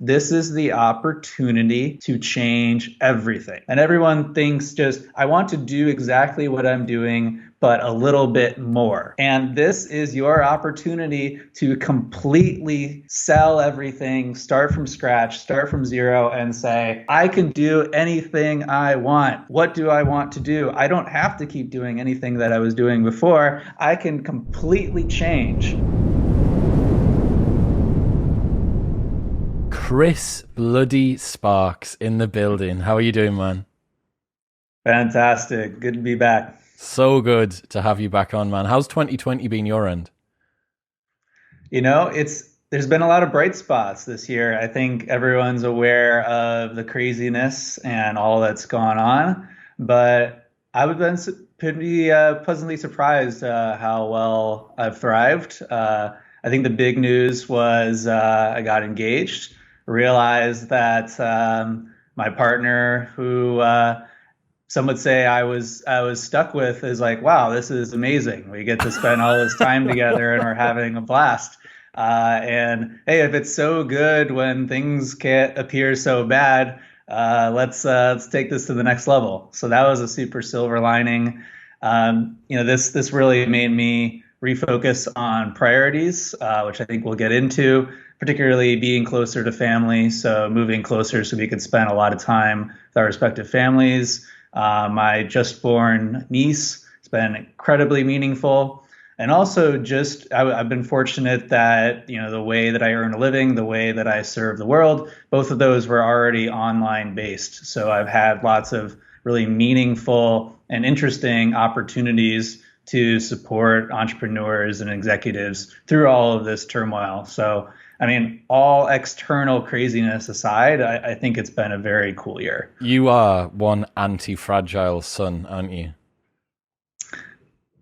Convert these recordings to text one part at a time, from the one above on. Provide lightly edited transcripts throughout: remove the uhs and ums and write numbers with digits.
This is the opportunity to change everything. And everyone thinks just, I want to do exactly what I'm doing, but a little bit more. And this is your opportunity to completely sell everything, start from scratch, start from zero, and say, I can do anything I want. What do I want to do? I don't have to keep doing anything that I was doing before. I can completely change. Chris Bloody Sparks in the building. How are you doing, man? Fantastic. Good to be back. So good to have you back on, man. How's 2020 been your end? There's been a lot of bright spots this year. I think everyone's aware of the craziness and all that's gone on, but I've been pretty pleasantly surprised how well I've thrived. I think the big news was I got engaged, realized that my partner, who some would say I was stuck with, is like, wow, this is amazing. We get to spend all this time together and we're having a blast. And hey, if it's so good when things can't appear so bad, let's take this to the next level. So that was a super silver lining. This really made me refocus on priorities, which I think we'll get into, particularly being closer to family. So moving closer so we could spend a lot of time with our respective families. My just born niece, it's been incredibly meaningful. And also I've been fortunate that, the way that I earn a living, the way that I serve the world, both of those were already online based. So I've had lots of really meaningful and interesting opportunities to support entrepreneurs and executives through all of this turmoil. So, I mean, all external craziness aside, I think it's been a very cool year. You are one anti-fragile son, aren't you?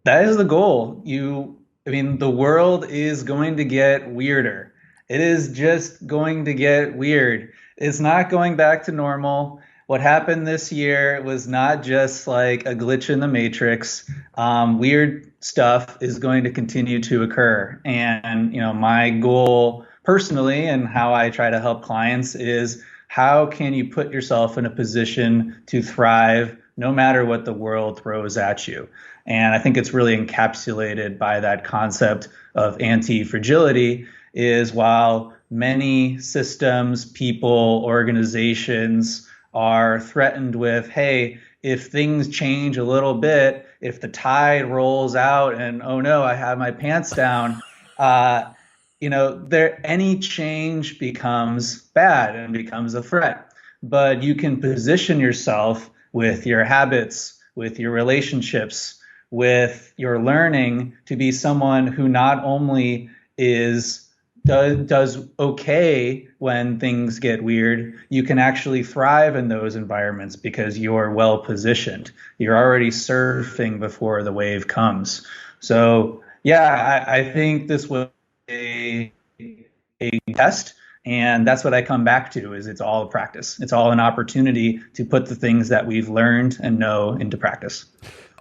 That is the goal. The world is going to get weirder. It is just going to get weird. It's not going back to normal. What happened this year was not just like a glitch in the matrix. Weird stuff is going to continue to occur. And, my goal personally and how I try to help clients is, how can you put yourself in a position to thrive no matter what the world throws at you? And I think it's really encapsulated by that concept of anti-fragility, is while many systems, people, organizations are threatened with, hey, if things change a little bit, if the tide rolls out and, oh no, I have my pants down, any change becomes bad and becomes a threat. But you can position yourself with your habits, with your relationships, with your learning to be someone who not only does okay when things get weird, you can actually thrive in those environments because you're well positioned. You're already surfing before the wave comes. So yeah, I think this was a test. And that's what I come back to, is it's all a practice. It's all an opportunity to put the things that we've learned and know into practice.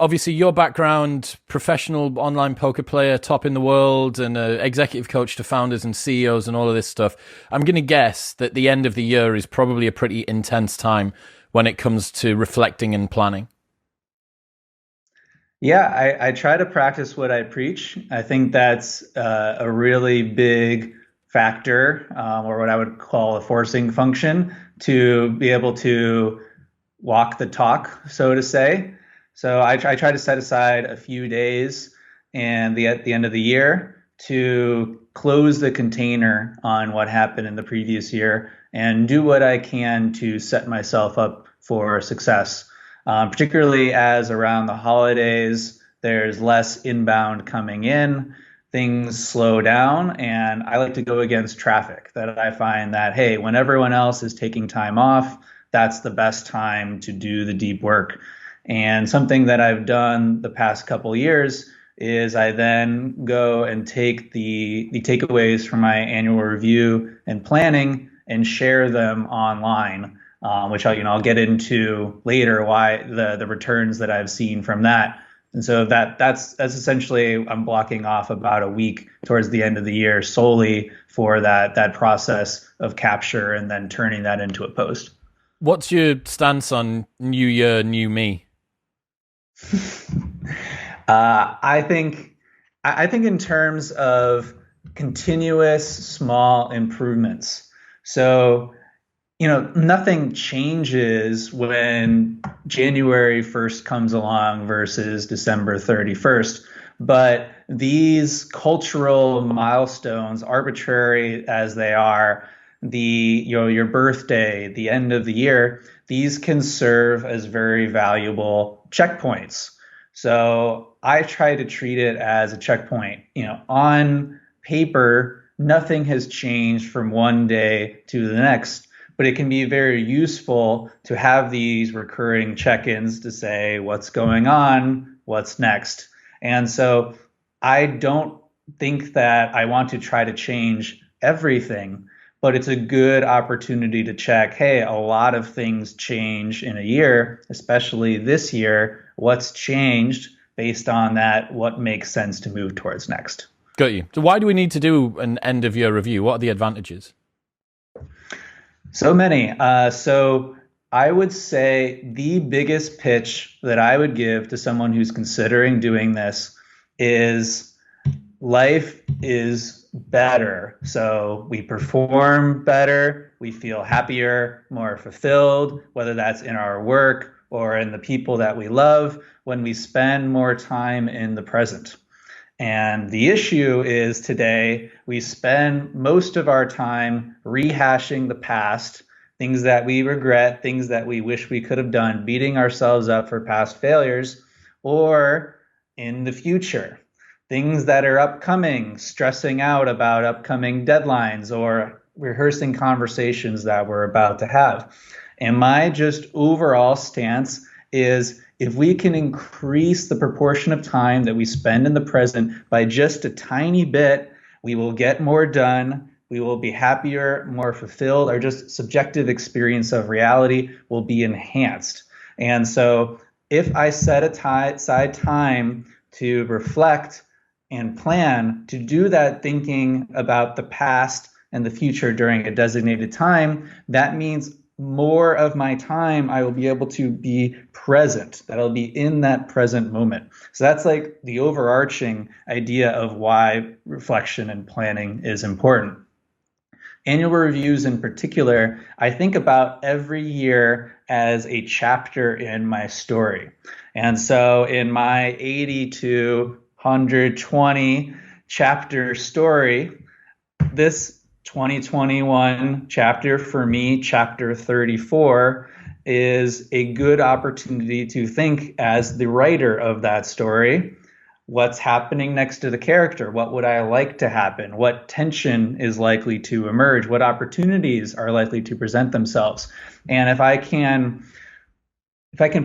Obviously, your background, professional online poker player, top in the world, and executive coach to founders and CEOs and all of this stuff. I'm going to guess that the end of the year is probably a pretty intense time when it comes to reflecting and planning. Yeah, I try to practice what I preach. I think that's a really big factor, or what I would call a forcing function, to be able to walk the talk, so to say. So I try to set aside a few days at the end of the year to close the container on what happened in the previous year and do what I can to set myself up for success. Particularly as around the holidays, there's less inbound coming in, things slow down, and I like to go against traffic. That I find that, hey, when everyone else is taking time off, that's the best time to do the deep work. And something that I've done the past couple years is I then go and take the takeaways from my annual review and planning and share them online, which I'll get into later, why the returns that I've seen from that And so that's essentially I'm blocking off about a week towards the end of the year solely for that process of capture and then turning that into a post. What's your stance on new year, new me? I think in terms of continuous small improvements. So, nothing changes when January 1st comes along versus December 31st. But these cultural milestones, arbitrary as they are, your birthday, the end of the year, these can serve as very valuable checkpoints. So I try to treat it as a checkpoint. On paper, nothing has changed from one day to the next, but it can be very useful to have these recurring check-ins to say what's going on, what's next. And so I don't think that I want to try to change everything, but it's a good opportunity to check, hey, a lot of things change in a year, especially this year. What's changed based on that? What makes sense to move towards next? Got you. So why do we need to do an end of year review? What are the advantages? So many. So I would say the biggest pitch that I would give to someone who's considering doing this is life is better. So we perform better, we feel happier, more fulfilled, whether that's in our work or in the people that we love, when we spend more time in the present. And the issue is today we spend most of our time rehashing the past, things that we regret, things that we wish we could have done, beating ourselves up for past failures, or in the future, things that are upcoming, stressing out about upcoming deadlines or rehearsing conversations that we're about to have. And my just overall stance is if we can increase the proportion of time that we spend in the present by just a tiny bit, we will get more done. We will be happier, more fulfilled. Our just subjective experience of reality will be enhanced. And so if I set aside time to reflect and plan to do that thinking about the past and the future during a designated time, that means more of my time I will be able to be present, that I'll be in that present moment. So that's like the overarching idea of why reflection and planning is important. Annual reviews in particular, I think about every year as a chapter in my story. And so in my 80 to 120 chapter story, this 2021 chapter for me, chapter 34, is a good opportunity to think as the writer of that story. What's happening next to the character? What would I like to happen? What tension is likely to emerge? What opportunities are likely to present themselves? And if I can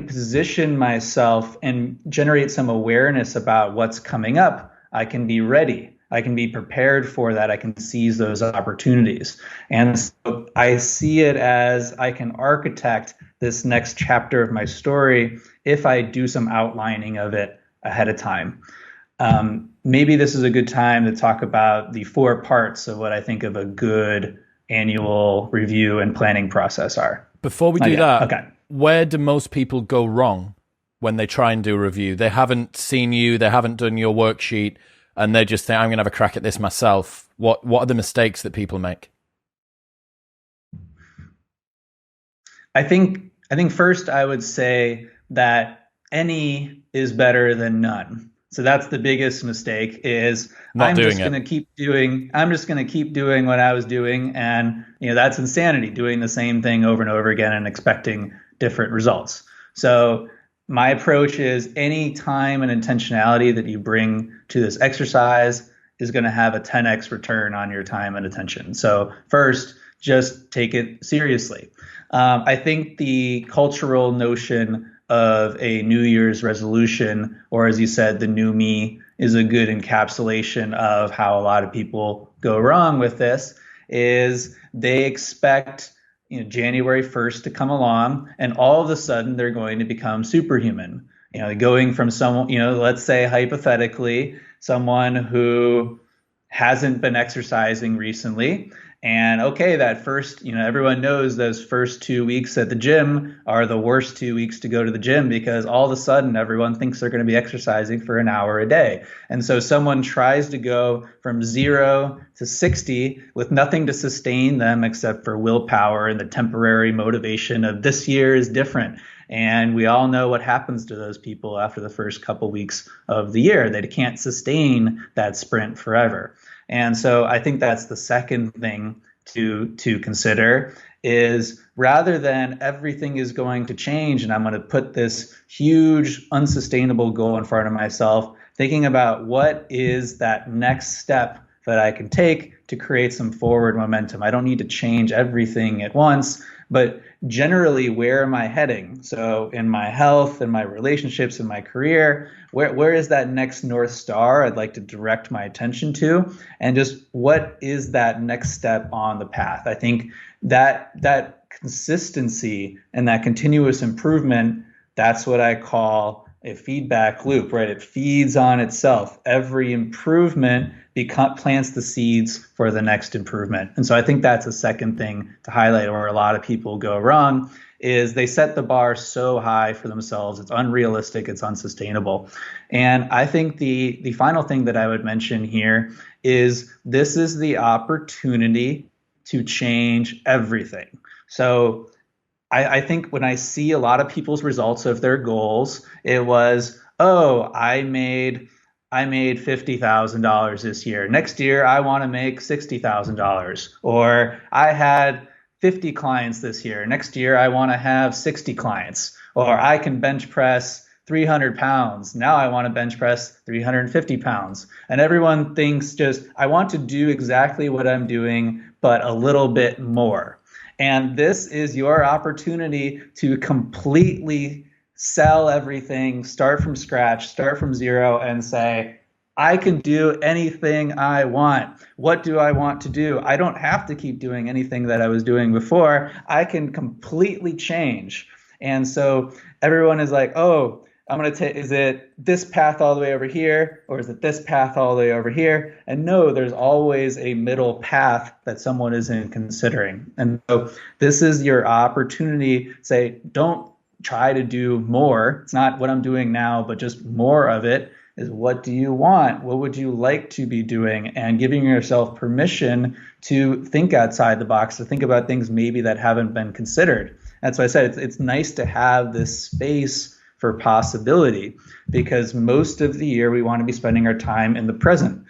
position myself and generate some awareness about what's coming up, I can be ready. I can be prepared for that. I can seize those opportunities. And so I see it as I can architect this next chapter of my story if I do some outlining of it ahead of time. Maybe this is a good time to talk about the 4 parts of what I think of a good annual review and planning process are. Before we do that, okay. Where do most people go wrong when they try and do a review? They haven't seen you, they haven't done your worksheet, and they just think, I'm going to have a crack at this myself. What are the mistakes that people make? I think first I would say that any is better than none. So that's the biggest mistake is I'm just going to keep doing what I was doing. And, that's insanity, doing the same thing over and over again and expecting different results. So my approach is any time and intentionality that you bring to this exercise is going to have a 10x return on your time and attention. So first, just take it seriously. I think the cultural notion of a New Year's resolution, or as you said, the new me, is a good encapsulation of how a lot of people go wrong with this, is they expect January 1st to come along and all of a sudden they're going to become superhuman. Going from someone, let's say hypothetically, someone who hasn't been exercising recently. And okay, that first, everyone knows those first 2 weeks at the gym are the worst 2 weeks to go to the gym because all of a sudden everyone thinks they're going to be exercising for an hour a day. And so someone tries to go from 0 to 60 with nothing to sustain them except for willpower and the temporary motivation of this year is different. And we all know what happens to those people after the first couple weeks of the year. They can't sustain that sprint forever. And so I think that's the second thing to consider is rather than everything is going to change and I'm going to put this huge unsustainable goal in front of myself, thinking about what is that next step that I can take to create some forward momentum. I don't need to change everything at once, but generally, where am I heading? So in my health, in my relationships, in my career, where is that next North Star I'd like to direct my attention to? And just what is that next step on the path? I think that consistency and that continuous improvement, that's what I call a feedback loop, right? It feeds on itself. Every improvement plants the seeds for the next improvement. And so I think that's a second thing to highlight where a lot of people go wrong is they set the bar so high for themselves. It's unrealistic. It's unsustainable. And I think the final thing that I would mention here is this is the opportunity to change everything. So I think when I see a lot of people's results of their goals, it was, oh, I made $50,000 this year. Next year, I want to make $60,000. Or I had 50 clients this year. Next year, I want to have 60 clients. Or I can bench press 300 pounds. Now I want to bench press 350 pounds. And everyone thinks just, I want to do exactly what I'm doing, but a little bit more. And this is your opportunity to completely sell everything, start from scratch, start from zero, and say, I can do anything I want. What do I want to do? I don't have to keep doing anything that I was doing before. I can completely change. And so everyone is like, oh, I'm going to take, is it this path all the way over here? Or is it this path all the way over here? And no, there's always a middle path that someone isn't considering. And so this is your opportunity to say, don't try to do more. It's not what I'm doing now, but just more of it is what do you want? What would you like to be doing? And giving yourself permission to think outside the box, to think about things maybe that haven't been considered. That's why I said it's nice to have this space for possibility because most of the year we want to be spending our time in the present,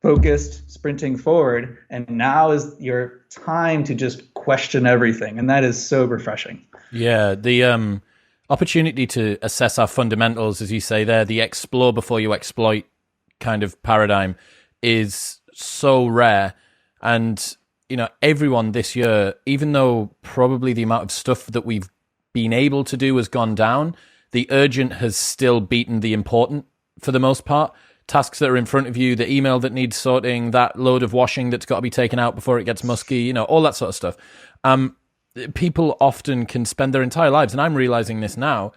focused, sprinting forward. And now is your time to just question everything. And that is so refreshing. Yeah, the opportunity to assess our fundamentals, as you say there, the explore before you exploit kind of paradigm is so rare. And, everyone this year, even though probably the amount of stuff that we've been able to do has gone down, the urgent has still beaten the important for the most part. Tasks that are in front of you, the email that needs sorting, that load of washing that's got to be taken out before it gets musky, all that sort of stuff. People often can spend their entire lives, and I'm realizing this now,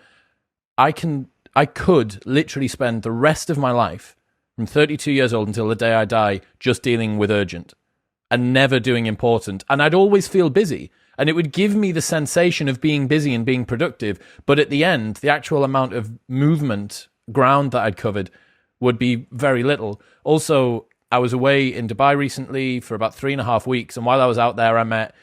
I could literally spend the rest of my life from 32 years old until the day I die just dealing with urgent and never doing important. And I'd always feel busy. And it would give me the sensation of being busy and being productive. But at the end, the actual amount of movement, ground that I'd covered would be very little. Also, I was away in Dubai recently for about 3.5 weeks. And while I was out there, I met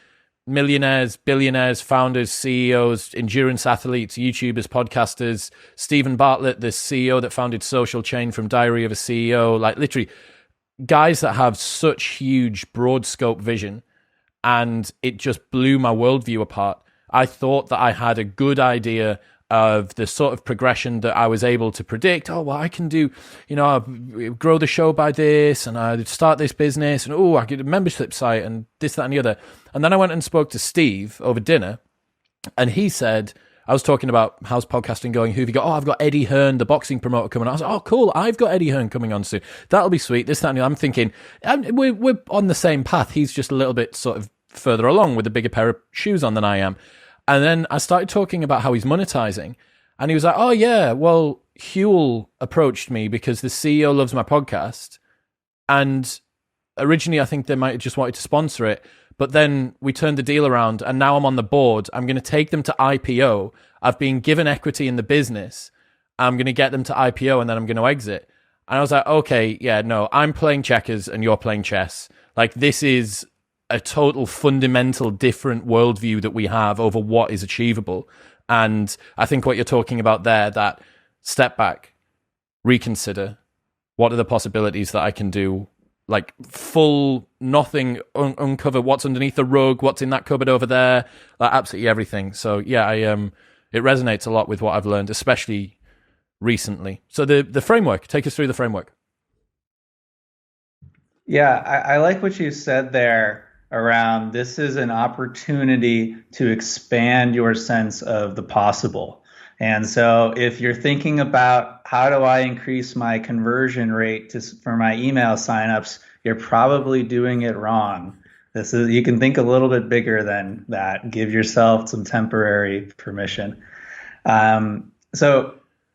millionaires, billionaires, founders, CEOs, endurance athletes, YouTubers, podcasters, Stephen Bartlett, the CEO that founded Social Chain from Diary of a CEO, like literally guys that have such huge, broad scope vision. And it just blew my worldview apart. I thought that I had a good idea of the sort of progression that I was able to predict. Oh, well, I can do, I'll grow the show by this, and I start this business, and I get a membership site, and this, that, and the other. And then I went and spoke to Steve over dinner, and he said, I was talking about how's podcasting going, who have you got? Oh, I've got Eddie Hearn, the boxing promoter, coming on. I was like, oh, cool, I've got Eddie Hearn coming on soon. That'll be sweet, this, that, and the other. I'm thinking, we're on the same path. He's just a little bit sort of further along with a bigger pair of shoes on than I am. And then I started talking about how he's monetizing. And he was like, oh, yeah, well, Huel approached me because the CEO loves my podcast. And originally, I think they might have just wanted to sponsor it. But then we turned the deal around, and now I'm on the board. I'm going to take them to IPO. I've been given equity in the business. I'm going to get them to IPO, and then I'm going to exit. And I was like, okay, yeah, no, I'm playing checkers and you're playing chess. Like, this is a total fundamental different worldview that we have over what is achievable. And I think what you're talking about there, that step back, reconsider, what are the possibilities that I can do? Like full nothing, uncover what's underneath the rug, what's in that cupboard over there, like absolutely everything. So yeah, it resonates a lot with what I've learned, especially recently. So the framework, take us through the framework. Yeah, I like what you said there around this is an opportunity to expand your sense of the possible. And so if you're thinking about how do I increase my conversion rate for my email signups, you're probably doing it wrong. You can think a little bit bigger than that. Give yourself some temporary permission. So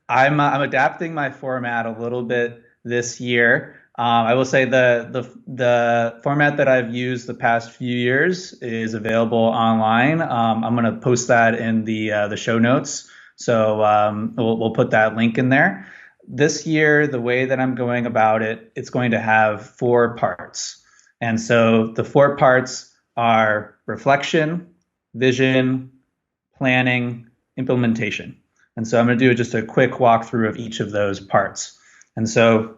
I'm adapting my format a little bit this year. I will say the format that I've used the past few years is available online. I'm going to post that in the show notes. So we'll put that link in there. This year, the way that I'm going about it, it's going to have 4 parts. And so the 4 parts are reflection, vision, planning, implementation. And so I'm going to do just a quick walkthrough of each of those parts. And so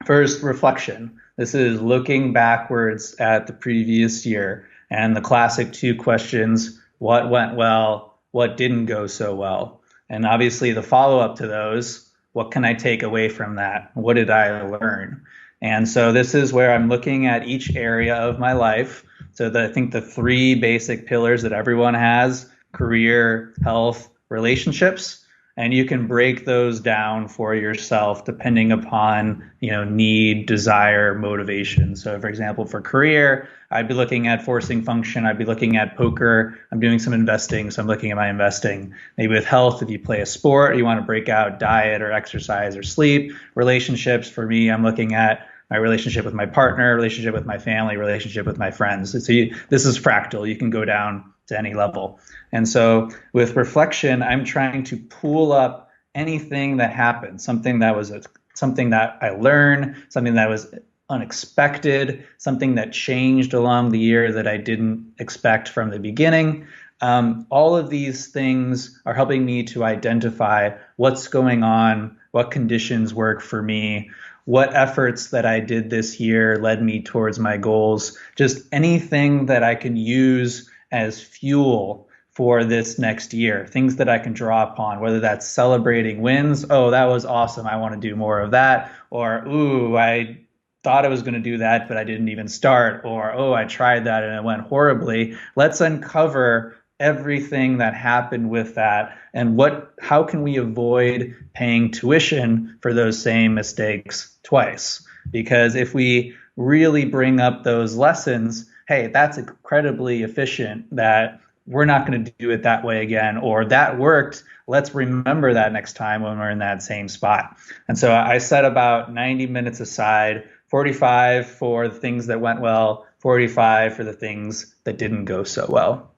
first, reflection. This is looking backwards at the previous year and the classic 2 questions: what went well, what didn't go so well? And obviously the follow-up to those, what can I take away from that? What did I learn? And so this is where I'm looking at each area of my life. So I think the 3 basic pillars that everyone has: career, health, relationships. And you can break those down for yourself depending upon, need, desire, motivation. So for example, for career, I'd be looking at forcing function. I'd be looking at poker. I'm doing some investing, so I'm looking at my investing. Maybe with health, if you play a sport, you want to break out diet or exercise or sleep. Relationships, for me, I'm looking at my relationship with my partner, relationship with my family, relationship with my friends. So this is fractal. You can go down to any level. And so with reflection, I'm trying to pull up anything that happened, something that I learned, something that was unexpected, something that changed along the year that I didn't expect from the beginning. All of these things are helping me to identify what's going on, what conditions work for me, what efforts that I did this year led me towards my goals, just anything that I can use as fuel for this next year, things that I can draw upon, whether that's celebrating wins. Oh, that was awesome. I want to do more of that. Or, ooh, I thought I was going to do that, but I didn't even start. Or, oh, I tried that and it went horribly. Let's uncover everything that happened with that and how can we avoid paying tuition for those same mistakes twice? Because if we really bring up those lessons, hey, that's incredibly efficient, that we're not going to do it that way again, or that worked. Let's remember that next time when we're in that same spot. And so I set about 90 minutes aside, 45 for the things that went well, 45 for the things that didn't go so well.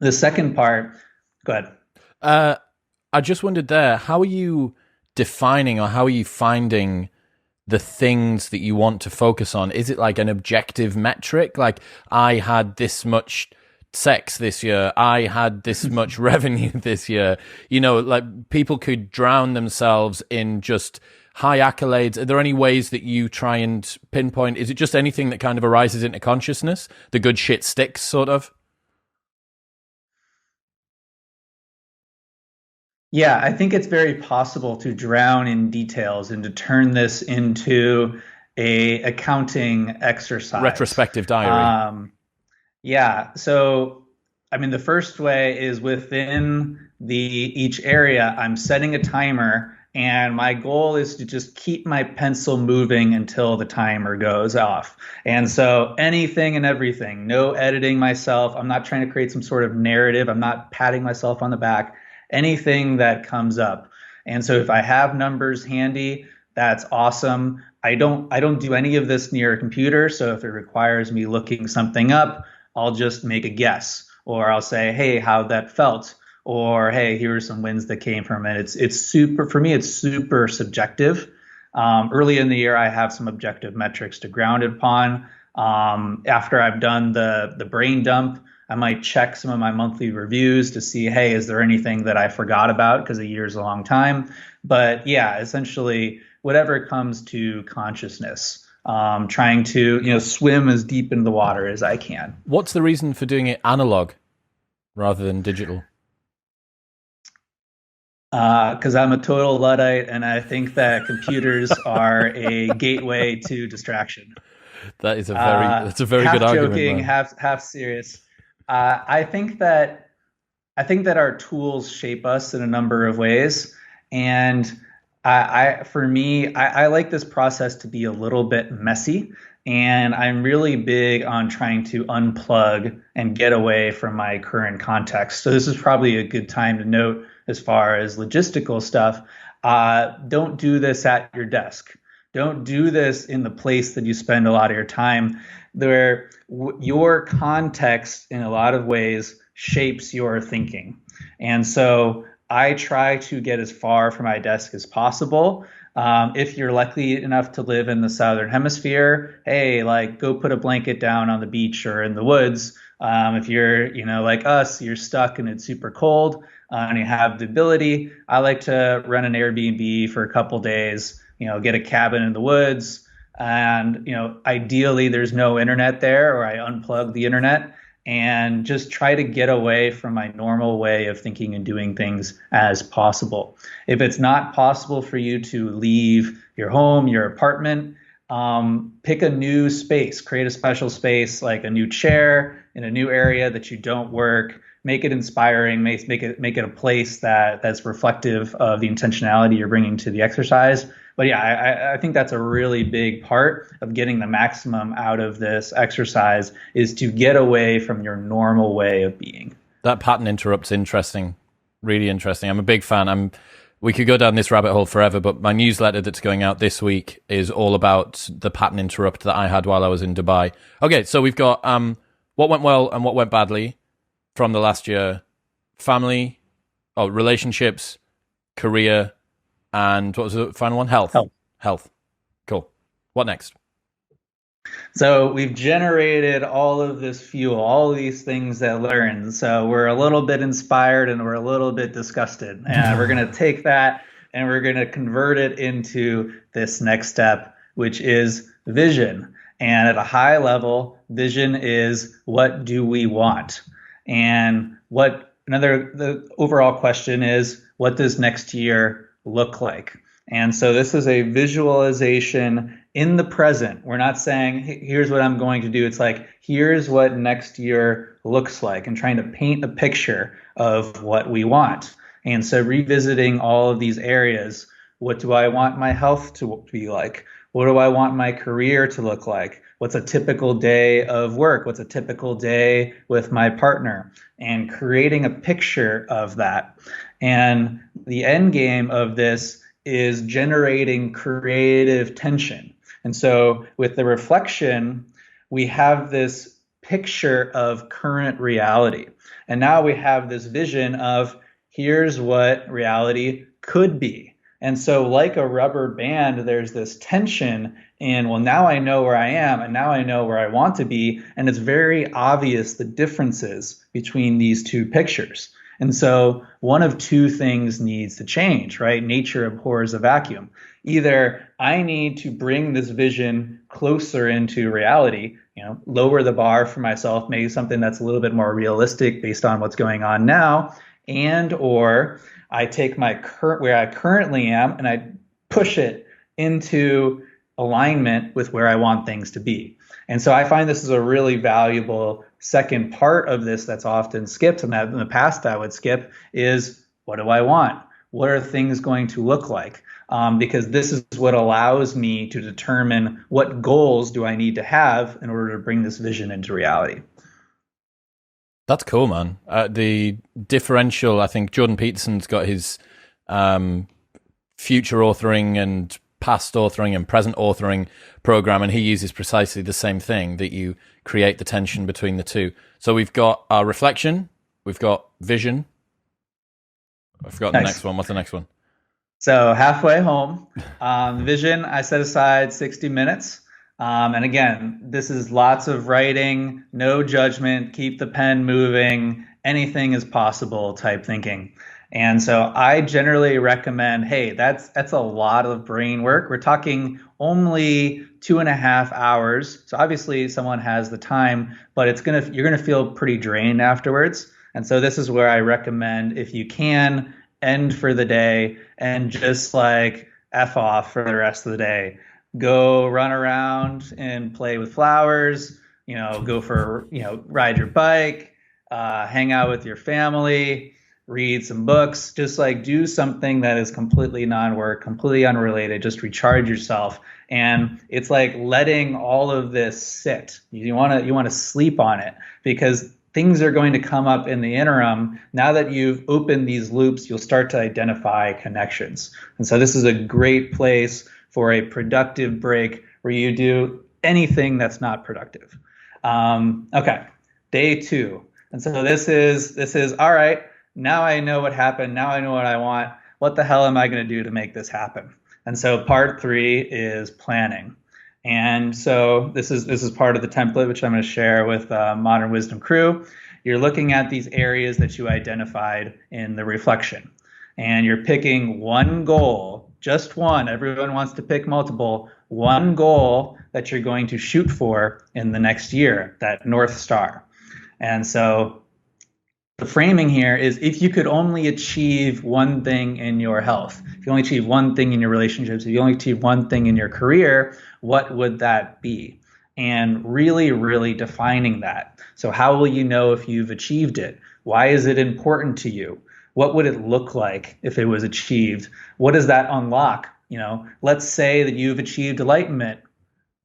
The second part, go ahead. I just wondered there, how are you defining or how are you finding the things that you want to focus on? Is it like an objective metric? Like, I had this much sex this year, I had this much revenue this year. Like people could drown themselves in just high accolades. Are there any ways that you try and pinpoint? Is it just anything that kind of arises into consciousness? The good shit sticks, sort of? Yeah, I think it's very possible to drown in details and to turn this into a accounting exercise. Retrospective diary. Yeah. So, I mean, the first way is within each area, I'm setting a timer, and my goal is to just keep my pencil moving until the timer goes off. And so anything and everything, no editing myself. I'm not trying to create some sort of narrative. I'm not patting myself on the back. anything that comes up. And so if I have numbers handy, that's awesome. I don't do any of this near a computer, so if it requires me looking something up, I'll just make a guess, or I'll say, "Hey, how that felt?" Or, "Hey, here are some wins that came from it." It's super for me. It's super subjective. Early in the year, I have some objective metrics to ground it upon. After I've done the brain dump, I might check some of my monthly reviews to see, hey, is there anything that I forgot about? Because a year is a long time. But yeah, essentially, whatever comes to consciousness, trying to swim as deep into the water as I can. What's the reason for doing it analog rather than digital? Because I'm a total Luddite, and I think that computers are a gateway to distraction. That's a very Half good argument, joking, man. half serious. I think that our tools shape us in a number of ways, and for me, I like this process to be a little bit messy, and I'm really big on trying to unplug and get away from my current context. So this is probably a good time to note as far as logistical stuff. Don't do this at your desk. Don't do this in the place that you spend a lot of your time. Your context, in a lot of ways, shapes your thinking. And so I try to get as far from my desk as possible. If you're lucky enough to live in the southern hemisphere, hey, like go put a blanket down on the beach or in the woods. If you're, like us, you're stuck and it's super cold, and you have the ability, I like to rent an Airbnb for a couple days, get a cabin in the woods, and ideally there's no internet there, or I unplug the internet and just try to get away from my normal way of thinking and doing things as possible. If it's not possible for you to leave your home, your apartment, pick a new space, create a special space, like a new chair in a new area that you don't work. Make it inspiring. Make it a place that's reflective of the intentionality you're bringing to the exercise. But yeah, I think that's a really big part of getting the maximum out of this exercise, is to get away from your normal way of being. That pattern interrupt's interesting, really interesting. I'm a big fan. We could go down this rabbit hole forever, but my newsletter that's going out this week is all about the pattern interrupt that I had while I was in Dubai. Okay, so we've got what went well and what went badly from the last year: family, relationships, career, and what was the final one? Health. Cool. What next? So we've generated all of this fuel, all of these things that learn. So we're a little bit inspired and we're a little bit disgusted. And we're going to take that and we're going to convert it into this next step, which is vision. And at a high level, vision is, what do we want? And the overall question is, what does next year look like? And so this is a visualization in the present. We're not saying, hey, here's what I'm going to do. It's like, here's what next year looks like, and trying to paint a picture of what we want. And so revisiting all of these areas. What do I want my health to be like? What do I want my career to look like? What's a typical day of work? What's a typical day with my partner? And creating a picture of that. And the end game of this is generating creative tension. And so with the reflection, we have this picture of current reality. And now we have this vision of, here's what reality could be. And so like a rubber band, there's this tension in, well, now I know where I am and now I know where I want to be. And it's very obvious the differences between these two pictures. And so one of two things needs to change, right? Nature abhors a vacuum. Either I need to bring this vision closer into reality, lower the bar for myself, maybe something that's a little bit more realistic based on what's going on now, or I take where I currently am and I push it into alignment with where I want things to be. And so I find this is a really valuable second part of this that's often skipped, and that in the past I would skip, is, what do I want? What are things going to look like? Because this is what allows me to determine what goals do I need to have in order to bring this vision into reality. That's cool, man. The differential, I think Jordan Peterson's got his future authoring and past authoring and present authoring program, and he uses precisely the same thing, that you create the tension between the two. So we've got our reflection, we've got vision. I've forgotten the next one. What's the next one? So halfway home, vision, I set aside 60 minutes. And again, this is lots of writing, no judgment, keep the pen moving, anything is possible type thinking. And so I generally recommend, hey, that's a lot of brain work. We're talking only 2.5 hours. So obviously someone has the time, but you're gonna feel pretty drained afterwards. And so this is where I recommend, if you can, end for the day and just like F off for the rest of the day. Go run around and play with flowers, go for, ride your bike, hang out with your family, read some books, just like do something that is completely non-work, completely unrelated, just recharge yourself. And it's like letting all of this sit. You want to sleep on it, because things are going to come up in the interim. Now that you've opened these loops, you'll start to identify connections. And so this is a great place for a productive break where you do anything that's not productive. Okay, day 2. And so this is all right. Now I know what happened. Now I know what I want. What the hell am I going to do to make this happen? And so part 3 is planning. And so this is part of the template, which I'm going to share with Modern Wisdom crew. You're looking at these areas that you identified in the reflection, and you're picking one goal, just one. Everyone wants to pick multiple. One goal that you're going to shoot for in the next year, that North Star. And so the framing here is, if you could only achieve one thing in your health, if you only achieve one thing in your relationships, if you only achieve one thing in your career, what would that be? And really, really defining that. So how will you know if you've achieved it? Why is it important to you? What would it look like if it was achieved? What does that unlock? Let's say that you've achieved enlightenment.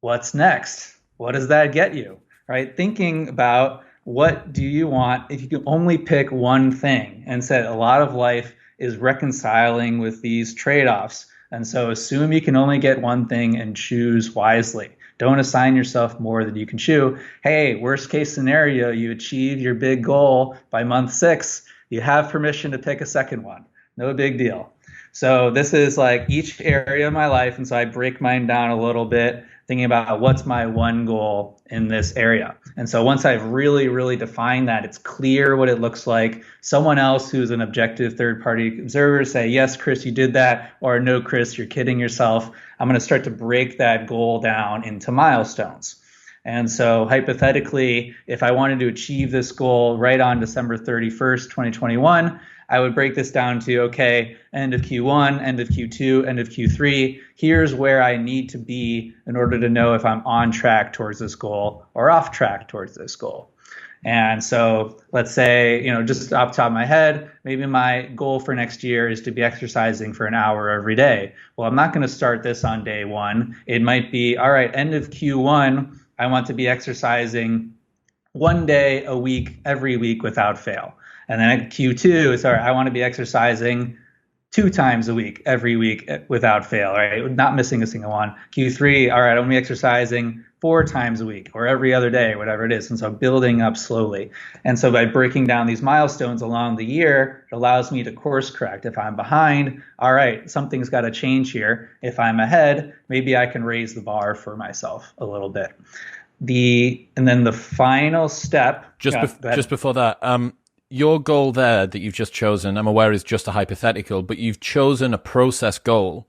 What's next? What does that get you? Right? Thinking about, what do you want if you can only pick one thing? And said a lot of life is reconciling with these trade-offs. And so assume you can only get one thing and choose wisely. Don't assign yourself more than you can chew. Hey, worst case scenario, you achieve your big goal by month 6. You have permission to pick a second one. No big deal. So this is like each area of my life. And so I break mine down a little bit, thinking about what's my one goal in this area. And so once I've really, really defined that, it's clear what it looks like. Someone else who's an objective third-party observer say, yes, Chris, you did that, or no, Chris, you're kidding yourself. I'm going to start to break that goal down into milestones. And so hypothetically, if I wanted to achieve this goal right on December 31st, 2021, I would break this down to, okay, end of Q1, end of Q2, end of Q3. Here's where I need to be in order to know if I'm on track towards this goal or off track towards this goal. And so let's say, just off the top of my head, maybe my goal for next year is to be exercising for an hour every day. Well, I'm not going to start this on day 1. It might be, all right, end of Q1, I want to be exercising 1 day a week, every week without fail. And then at Q2, I want to be exercising 2 times a week, every week without fail, right? Not missing a single one. Q3, all right, I'm going to be exercising 4 times a week or every other day, whatever it is. And so building up slowly. And so by breaking down these milestones along the year, it allows me to course correct. If I'm behind, all right, something's got to change here. If I'm ahead, maybe I can raise the bar for myself a little bit. And then the final step. Just before that, your goal there that you've just chosen, I'm aware is just a hypothetical, but you've chosen a process goal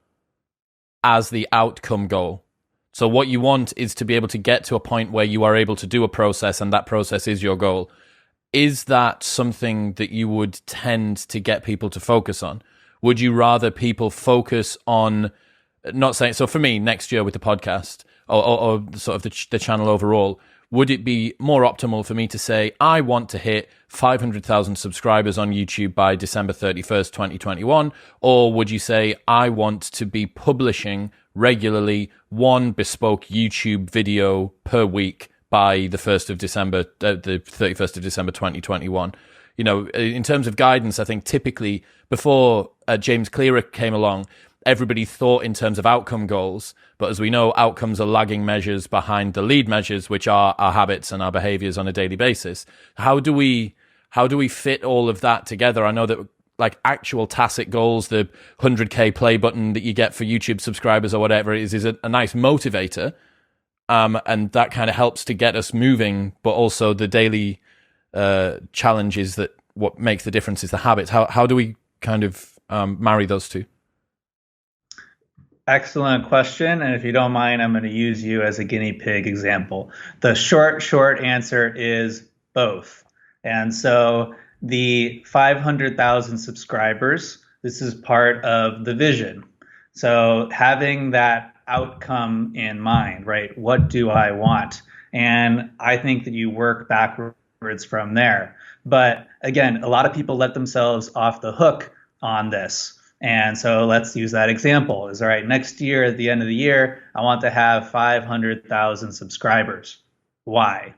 as the outcome goal. So what you want is to be able to get to a point where you are able to do a process, and that process is your goal. Is that something that you would tend to get people to focus on? Would you rather people focus on, not saying, so for me, next year with the podcast, or sort of the channel overall, would it be more optimal for me to say, I want to hit 500,000 subscribers on YouTube by December 31st, 2021? Or would you say, I want to be publishing regularly 1 bespoke YouTube video per week by the 1st of December, the 31st of December 2021. You know, in terms of guidance, I think typically before James Clear came along, everybody thought in terms of outcome goals. But as we know, outcomes are lagging measures behind the lead measures, which are our habits and our behaviors on a daily basis. How do we fit all of that together? I know that like actual tacit goals, the 100K play button that you get for YouTube subscribers or whatever it is a nice motivator. And that kind of helps to get us moving, but also the daily challenges that what makes the difference is the habits. How do we kind of marry those two? Excellent question. And if you don't mind, I'm going to use you as a guinea pig example. The short answer is both. And so the 500,000 subscribers, this is part of the vision. So having that outcome in mind, right? What do I want? And I think that you work backwards from there. But again, a lot of people let themselves off the hook on this. And so let's use that example. Is all right, next year at the end of the year, I want to have 500,000 subscribers. Why?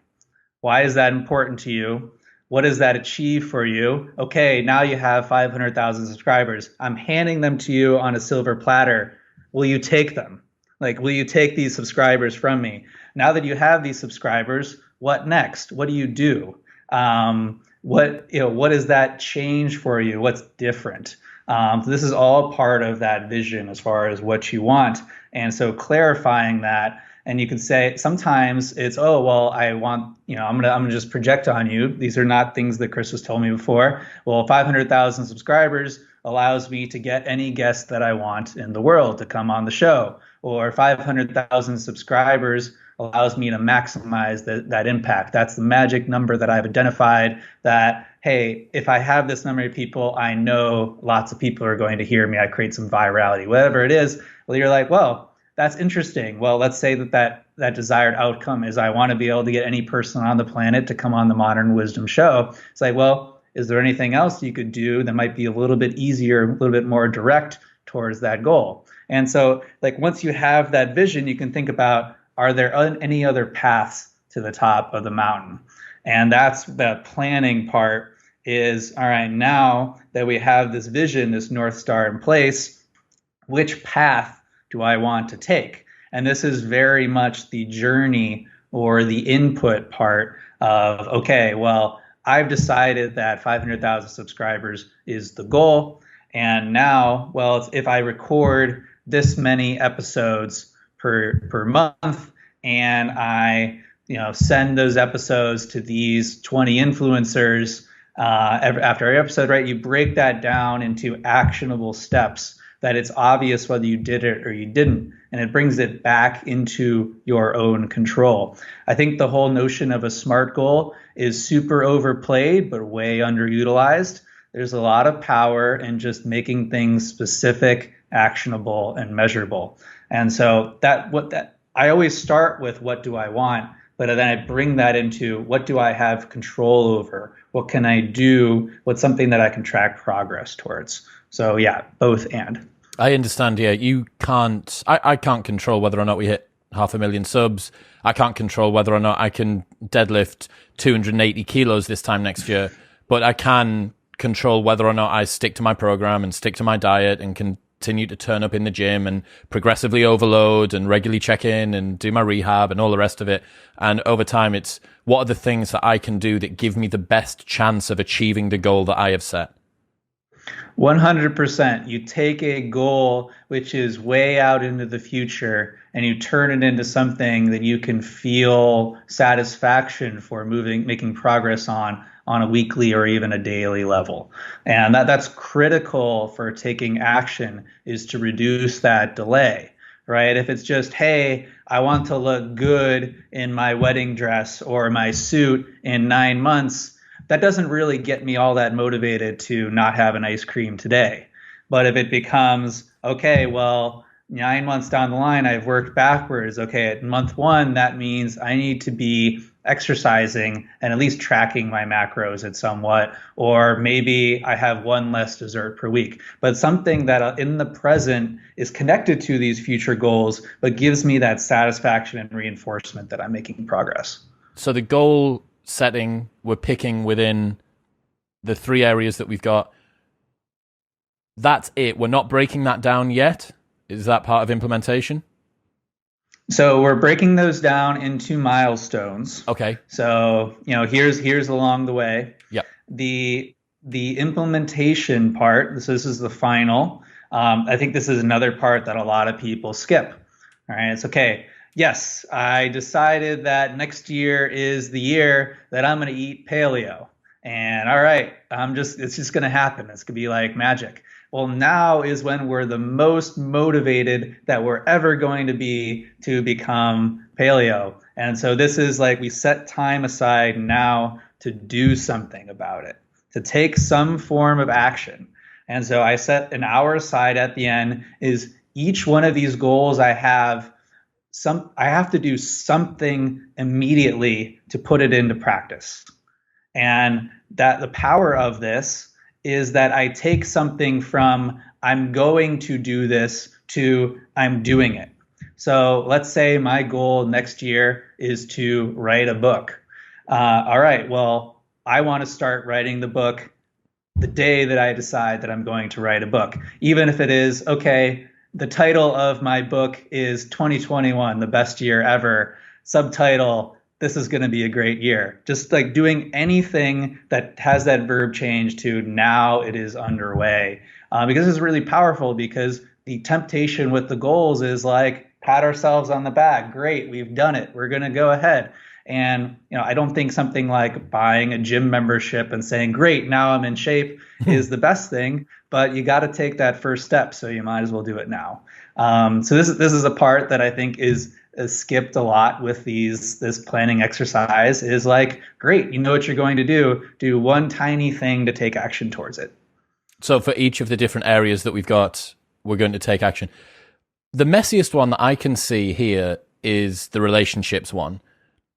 Why is that important to you? What does that achieve for you? Okay, now you have 500,000 subscribers. I'm handing them to you on a silver platter. Will you take them? Like, will you take these subscribers from me? Now that you have these subscribers, what next? What do you do? What does that change for you? What's different? So this is all part of that vision as far as what you want. And so clarifying that, and you can say sometimes it's, oh, well, I want, I'm gonna just project on you. These are not things that Chris has told me before. Well, 500,000 subscribers allows me to get any guest that I want in the world to come on the show, or 500,000 subscribers allows me to maximize that impact. That's the magic number that I've identified that, hey, if I have this number of people, I know lots of people are going to hear me. I create some virality, whatever it is. Well, you're like, well, that's interesting. Well, let's say that desired outcome is I want to be able to get any person on the planet to come on the Modern Wisdom Show. It's like, well, is there anything else you could do that might be a little bit easier, a little bit more direct towards that goal? And so like once you have that vision, you can think about, are there any other paths to the top of the mountain? And that's the planning part is, all right, now that we have this vision, this North Star in place, which path do I want to take? And this is very much the journey or the input part of, okay, well, I've decided that 500,000 subscribers is the goal. And now, well, if I record this many episodes per month, and I send those episodes to these 20 influencers after every episode, right? You break that down into actionable steps that it's obvious whether you did it or you didn't, and it brings it back into your own control. I think the whole notion of a SMART goal is super overplayed, but way underutilized. There's a lot of power in just making things specific, actionable, and measurable. And so I always start with what do I want, but then I bring that into what do I have control over? What can I do? What's something that I can track progress towards? So yeah, both and. I understand. Yeah, you can't. I can't control whether or not we hit 500,000 subs. I can't control whether or not I can deadlift 280 kilos this time next year, but I can control whether or not I stick to my program and stick to my diet and continue to turn up in the gym and progressively overload and regularly check in and do my rehab and all the rest of it. And over time, it's what are the things that I can do that give me the best chance of achieving the goal that I have set? 100%. You take a goal which is way out into the future and you turn it into something that you can feel satisfaction for making progress on a weekly or even a daily level. And that's critical for taking action, is to reduce that delay, right? If it's just, hey, I want to look good in my wedding dress or my suit in 9 months, that doesn't really get me all that motivated to not have an ice cream today. But if it becomes, okay, well, 9 months down the line, I've worked backwards. Okay, at month 1, that means I need to be exercising and at least tracking my macros at somewhat, or maybe I have 1 less dessert per week. But something that in the present is connected to these future goals, but gives me that satisfaction and reinforcement that I'm making progress. So the goal setting, we're picking within the 3 areas that we've got. That's it. We're not breaking that down yet. Is that part of implementation? So we're breaking those down into milestones. Okay. So, here's along the way. Yep. The implementation part, so this is the final. I think this is another part that a lot of people skip. All right, it's okay. Yes, I decided that next year is the year that I'm going to eat paleo. And all right, it's just going to happen. It's going to be like magic. Well, now is when we're the most motivated that we're ever going to be to become paleo. And so this is like we set time aside now to do something about it, to take some form of action. And so I set an hour aside at the end. Is each one of these goals I have to do something immediately to put it into practice. And that the power of this is that I take something from I'm going to do this to I'm doing it. So let's say my goal next year is to write a book. All right, well, I want to start writing the book the day that I decide that I'm going to write a book, even if it is, okay, the title of my book is 2021, the best year ever. Subtitle, this is going to be a great year. Just like doing anything that has that verb change to now it is underway. Because it's really powerful, because the temptation with the goals is like pat ourselves on the back. Great, we've done it. We're going to go ahead. And I don't think something like buying a gym membership and saying, great, now I'm in shape is the best thing. But you got to take that first step. So you might as well do it now. So this is a part that I think is skipped a lot with this planning exercise is like, great, you know what you're going to do one tiny thing to take action towards it. So for each of the different areas that we've got, we're going to take action. The messiest one that I can see here is the relationships one.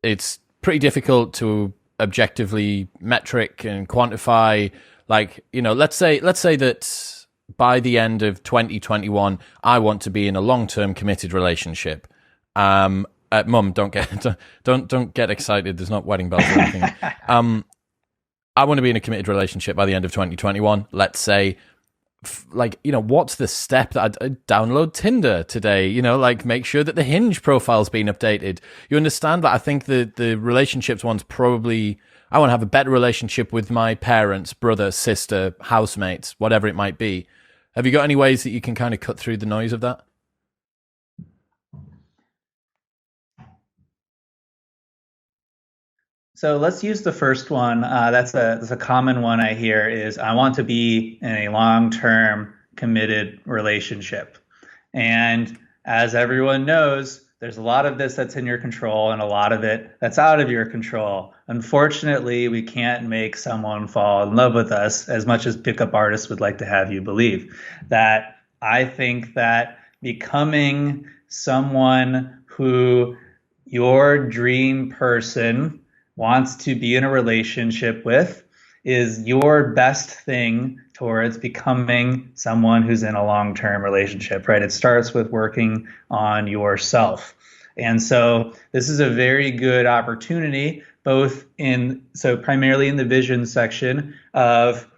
It's pretty difficult to objectively metric and quantify. Like, let's say that by the end of 2021, I want to be in a long-term committed relationship. Mum, don't get excited. There's not wedding bells or anything. I want to be in a committed relationship by the end of 2021. Let's say, what's the step that I download Tinder today? Make sure that the Hinge profile's been updated. You understand that? I think the relationships one's probably, I want to have a better relationship with my parents, brother, sister, housemates, whatever it might be. Have you got any ways that you can kind of cut through the noise of that? So let's use the first one. That's a common one I hear is I want to be in a long-term committed relationship. And as everyone knows, there's a lot of this that's in your control and a lot of it that's out of your control. Unfortunately, we can't make someone fall in love with us as much as pickup artists would like to have you believe. That I think that becoming someone who your dream person wants to be in a relationship with is your best thing towards becoming someone who's in a long-term relationship, right? It starts with working on yourself. And so this is a very good opportunity, primarily in the vision section of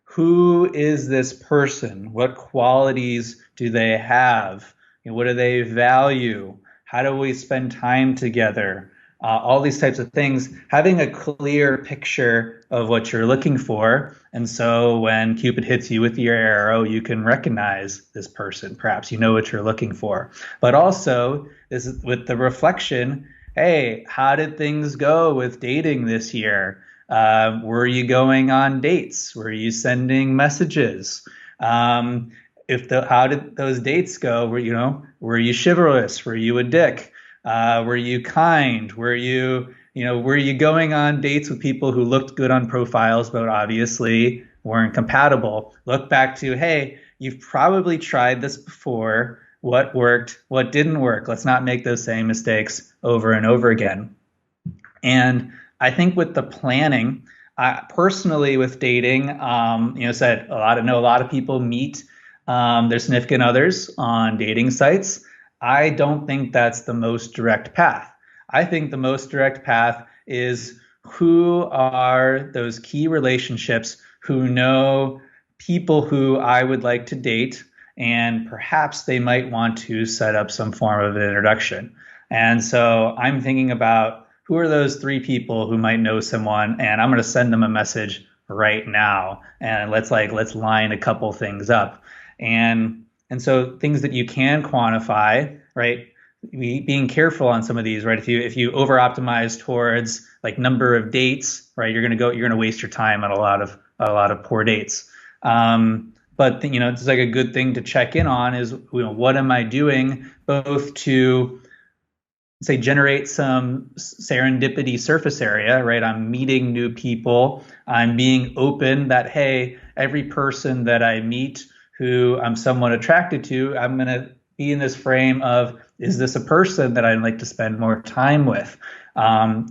who is this person? What qualities do they have? What do they value? How do we spend time together? All these types of things, having a clear picture of what you're looking for. And so when Cupid hits you with your arrow, you can recognize this person. Perhaps you know what you're looking for. But also, this is with the reflection, hey, how did things go with dating this year? Were you going on dates? Were you sending messages? How did those dates go? Were you chivalrous? Were you a dick? Were you kind? Were you going on dates with people who looked good on profiles, but obviously weren't compatible? Look back to, hey, you've probably tried this before. What worked? What didn't work? Let's not make those same mistakes over and over again. And I think with the planning, personally with dating, I know a lot of people meet their significant others on dating sites. I don't think that's the most direct path. I think the most direct path is who are those key relationships who know people who I would like to date, and perhaps they might want to set up some form of an introduction. And so I'm thinking about who are those three people who might know someone, and I'm going to send them a message right now, and let's line a couple things up. And so things that you can quantify, right? Being careful on some of these, right? If you over optimize towards like number of dates, right, you're gonna waste your time on a lot of poor dates. But it's like a good thing to check in on is, what am I doing both to say generate some serendipity surface area, right? I'm meeting new people. I'm being open that, hey, every person that I meet who I'm somewhat attracted to, I'm going to be in this frame of, is this a person that I'd like to spend more time with? I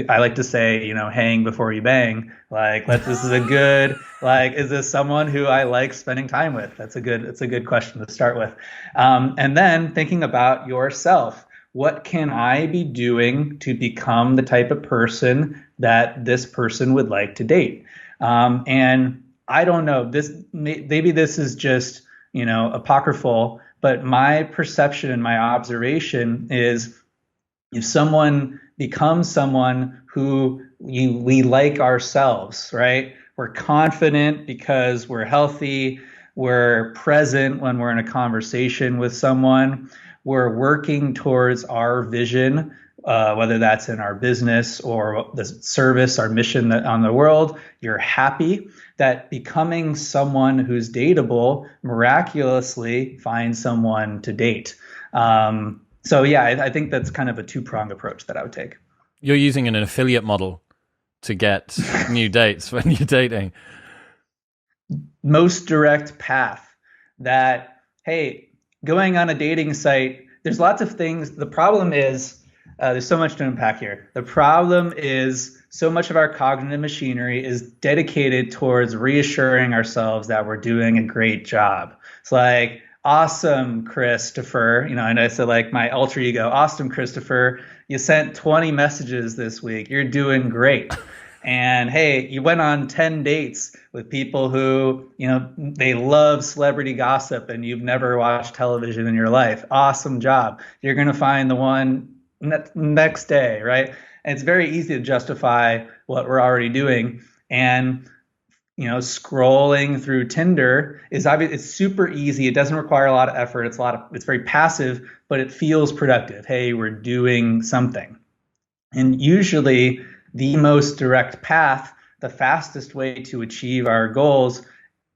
like to say, hang before you bang. This is a good, is this someone who I like spending time with? It's a good question to start with. And then thinking about yourself. What can I be doing to become the type of person that this person would like to date? And I don't know, maybe this is just, apocryphal, but my perception and my observation is if someone becomes someone who we like ourselves, right? We're confident because we're healthy, we're present when we're in a conversation with someone, we're working towards our vision, whether that's in our business or the service, our mission on the world, you're happy, that becoming someone who's dateable miraculously finds someone to date. So yeah, I think that's kind of a two-pronged approach that I would take. You're using an affiliate model to get new dates when you're dating. Most direct path that, hey, going on a dating site, there's lots of things. The problem is, there's so much to unpack here. The problem is so much of our cognitive machinery is dedicated towards reassuring ourselves that we're doing a great job. It's like, awesome, Christopher. And I said, like, my alter ego, awesome, Christopher. You sent 20 messages this week. You're doing great. And hey, you went on 10 dates with people who, they love celebrity gossip and you've never watched television in your life. Awesome job. You're going to find the one next day, right? And it's very easy to justify what we're already doing. And, scrolling through Tinder it's super easy. It doesn't require a lot of effort. It's very passive, but it feels productive. Hey, we're doing something. And usually the most direct path, the fastest way to achieve our goals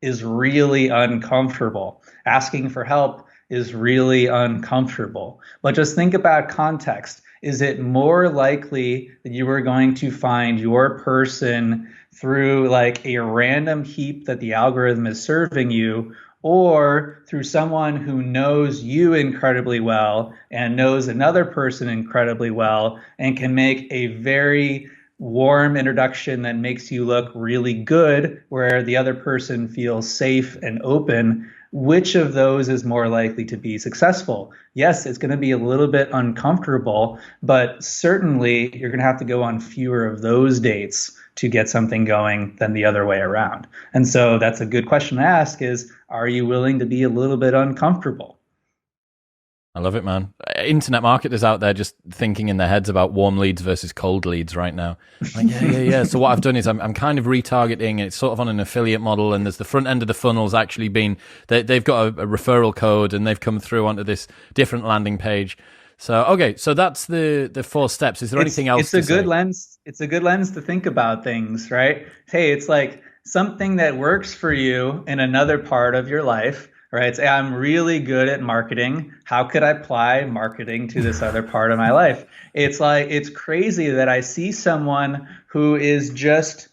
is really uncomfortable. Asking for help is really uncomfortable. But just think about context. Is it more likely that you are going to find your person through like a random heap that the algorithm is serving you, or through someone who knows you incredibly well and knows another person incredibly well and can make a very warm introduction that makes you look really good where the other person feels safe and open? Which of those is more likely to be successful? Yes, it's going to be a little bit uncomfortable, but certainly you're going to have to go on fewer of those dates to get something going than the other way around. And so that's a good question to ask is, are you willing to be a little bit uncomfortable? I love it, man. Internet marketers out there just thinking in their heads about warm leads versus cold leads right now. Like, yeah. So what I've done is I'm kind of retargeting. It's sort of on an affiliate model, and there's the front end of the funnel's actually been, they've got a referral code, and they've come through onto this different landing page. So, okay, so that's the 4 steps. Is there anything else to say? It's a good lens to think about things, right? Hey, it's like something that works for you in another part of your life, right? Say, I'm really good at marketing. How could I apply marketing to this other part of my life? It's like, it's crazy that I see someone who is just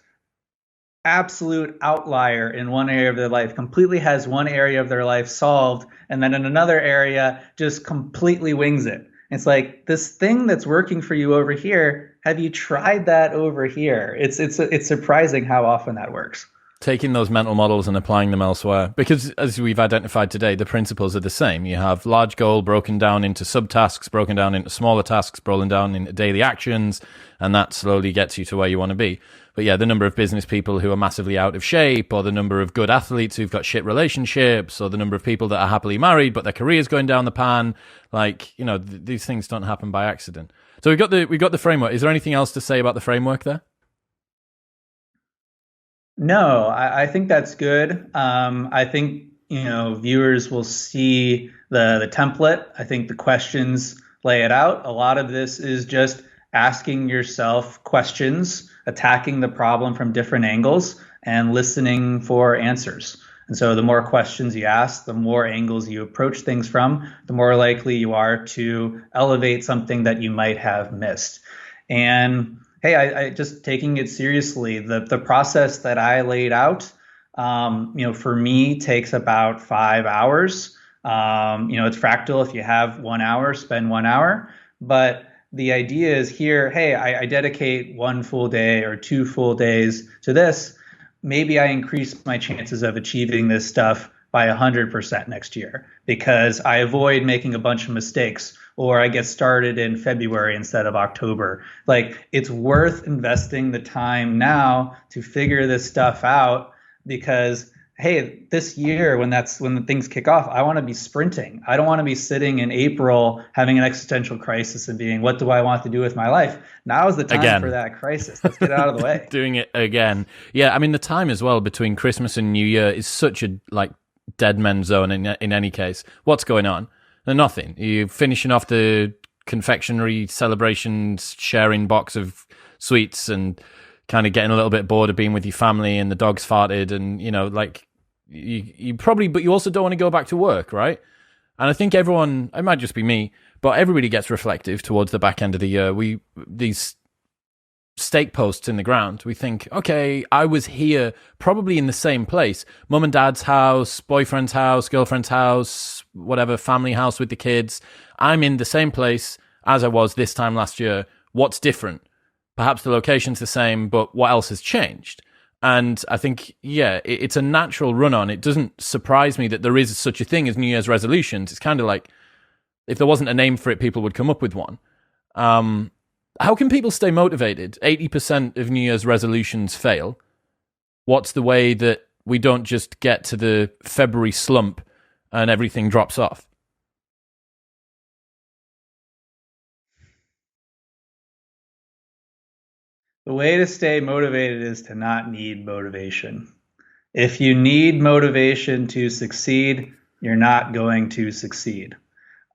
absolute outlier in one area of their life, completely has one area of their life solved, and then in another area just completely wings it. It's like, this thing that's working for you over here, have you tried that over here? It's surprising how often that works. taking those mental models and applying them elsewhere. Because as we've identified today, the principles are the same. You have large goal broken down into subtasks, broken down into smaller tasks, broken down into daily actions, and that slowly gets you to where you want to be. But yeah, the number of business people who are massively out of shape, or the number of good athletes who've got shit relationships, or the number of people that are happily married but their career's going down the pan, like, you know, these things don't happen by accident. So we got the framework. Is there anything else to say about the framework there? No, I think that's good. I think, viewers will see the template. I think the questions lay it out. A lot of this is just asking yourself questions, attacking the problem from different angles, and listening for answers. And so the more questions you ask, the more angles you approach things from, the more likely you are to elevate something that you might have missed. And hey, I just taking it seriously. The process that I laid out, for me takes about 5 hours. It's fractal. If you have 1 hour, spend 1 hour. But the idea is here, hey, I dedicate 1 full day or 2 full days to this. Maybe I increase my chances of achieving this stuff by 100% next year because I avoid making a bunch of mistakes, or I get started in February instead of October. Like, it's worth investing the time now to figure this stuff out because, hey, this year when the things kick off, I want to be sprinting. I don't want to be sitting in April having an existential crisis and being, what do I want to do with my life? Now is the time for that crisis. Let's get it out of the way. Doing it again. Yeah, I mean, the time as well between Christmas and New Year is such a dead men's zone in any case. What's going on? Nothing. You're finishing off the confectionery celebrations, sharing box of sweets, and kind of getting a little bit bored of being with your family, and the dog's farted, and you probably, but you also don't want to go back to work, right? And I think everyone, it might just be me, but everybody gets reflective towards the back end of the year. These stake posts in the ground, we think, okay, I was here probably in the same place, mum and dad's house, boyfriend's house, girlfriend's house, whatever, family house with the kids. I'm in the same place as I was this time last year. What's different? Perhaps the location's the same, but what else has changed? And I think, yeah, it's a natural run-on. It doesn't surprise me that there is such a thing as New Year's resolutions. It's kind of like, if there wasn't a name for it, people would come up with one. How can people stay motivated? 80% of New Year's resolutions fail. What's the way that we don't just get to the February slump and everything drops off? The way to stay motivated is to not need motivation. If you need motivation to succeed, you're not going to succeed.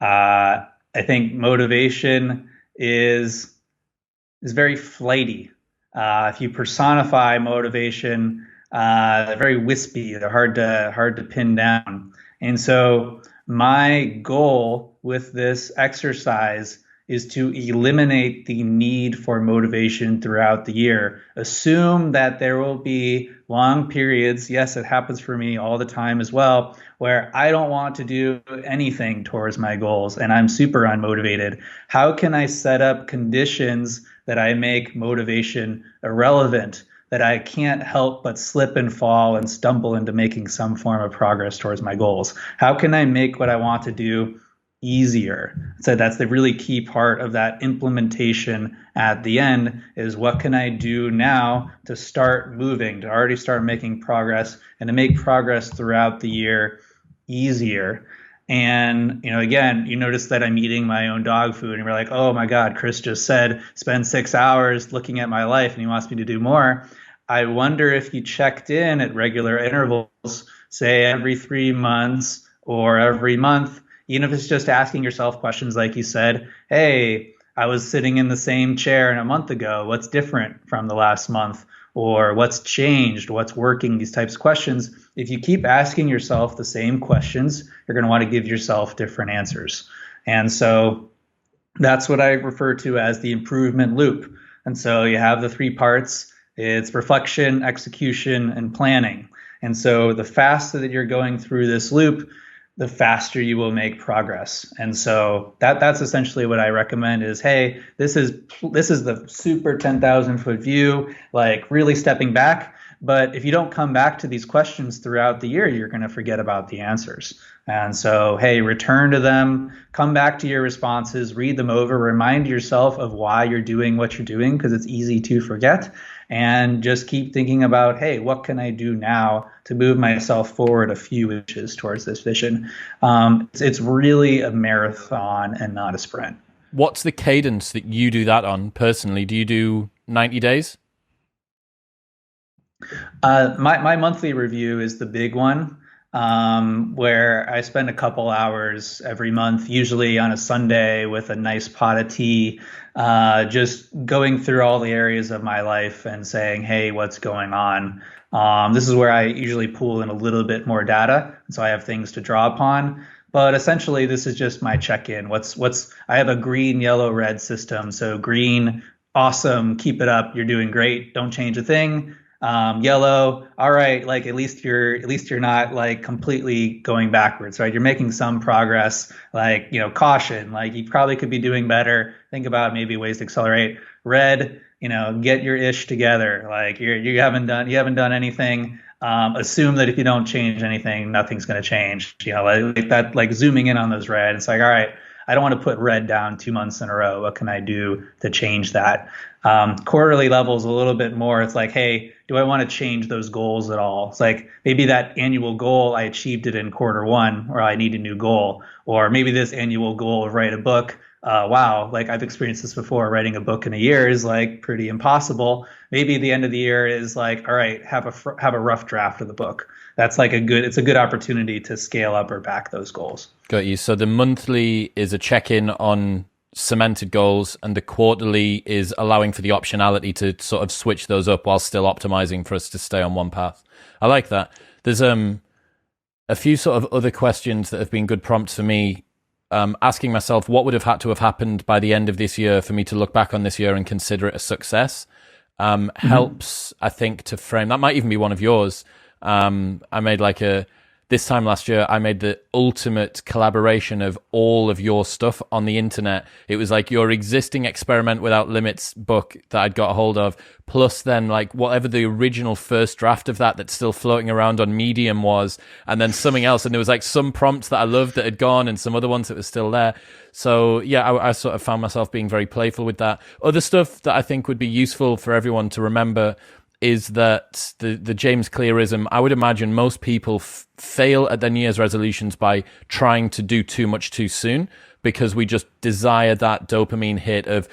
I think motivation is very flighty. If you personify motivation, they're very wispy. They're hard to pin down. And so my goal with this exercise is to eliminate the need for motivation throughout the year. Assume that there will be long periods, yes, it happens for me all the time as well, where I don't want to do anything towards my goals and I'm super unmotivated. How can I set up conditions that I make motivation irrelevant, that I can't help but slip and fall and stumble into making some form of progress towards my goals? How can I make what I want to do easier? So that's the really key part of that implementation at the end, is what can I do now to start moving, to already start making progress, and to make progress throughout the year easier. And, again, you notice that I'm eating my own dog food and you're like, oh my God, Chris just said, spend 6 hours looking at my life and he wants me to do more. I wonder if you checked in at regular intervals, say every 3 months or every month, even if it's just asking yourself questions like you said, hey, I was sitting in the same chair a month ago. What's different from the last month? Or what's changed? What's working? These types of questions. If you keep asking yourself the same questions, you're going to want to give yourself different answers. And so that's what I refer to as the improvement loop. And so you have the 3 parts. It's reflection, execution, and planning. And so the faster that you're going through this loop, the faster you will make progress. And so that's essentially what I recommend is, hey, this is the super 10,000 foot view, like really stepping back. But if you don't come back to these questions throughout the year, you're going to forget about the answers. And so, hey, return to them, come back to your responses, read them over, remind yourself of why you're doing what you're doing, because it's easy to forget. And just keep thinking about, hey, what can I do now to move myself forward a few inches towards this vision? It's really a marathon and not a sprint. What's the cadence that you do that on personally? Do you do 90 days? My monthly review is the big one, where I spend a couple hours every month, usually on a Sunday with a nice pot of tea, just going through all the areas of my life and saying, hey, what's going on? This is where I usually pull in a little bit more data, so I have things to draw upon. But essentially, this is just my check-in. I have a green, yellow, red system. So green, awesome, keep it up, you're doing great, don't change a thing. Yellow, all right, like at least you're not like completely going backwards, right? You're making some progress. Like, caution, like you probably could be doing better. Think about maybe ways to accelerate. Red, get your ish together. Like you haven't done anything. Assume that if you don't change anything, nothing's going to change. Like that, like zooming in on those red. It's like, all right, I don't want to put red down 2 months in a row. What can I do to change that? Quarterly levels a little bit more. It's like, hey, do I want to change those goals at all? It's like maybe that annual goal, I achieved it in quarter one, or I need a new goal. Or maybe this annual goal of write a book. Wow, like I've experienced this before. Writing a book in a year is like pretty impossible. Maybe the end of the year is like, all right, have a rough draft of the book. That's like it's a good opportunity to scale up or back those goals. Got you. So the monthly is a check-in on cemented goals, and the quarterly is allowing for the optionality to sort of switch those up while still optimizing for us to stay on one path. I like that. There's a few sort of other questions that have been good prompts for me. Asking myself what would have had to have happened by the end of this year for me to look back on this year and consider it a success helps, I think, to frame. That might even be one of yours. I made this time last year, I made the ultimate collaboration of all of your stuff on the internet. It was like your existing Experiment Without Limits book that I'd got a hold of, plus then like whatever the original first draft of that's still floating around on Medium was, and then something else. And there was like some prompts that I loved that had gone and some other ones that were still there. So yeah, I sort of found myself being very playful with that. Other stuff that I think would be useful for everyone to remember is that the James Clearism, I would imagine most people fail at their New Year's resolutions by trying to do too much too soon, because we just desire that dopamine hit of,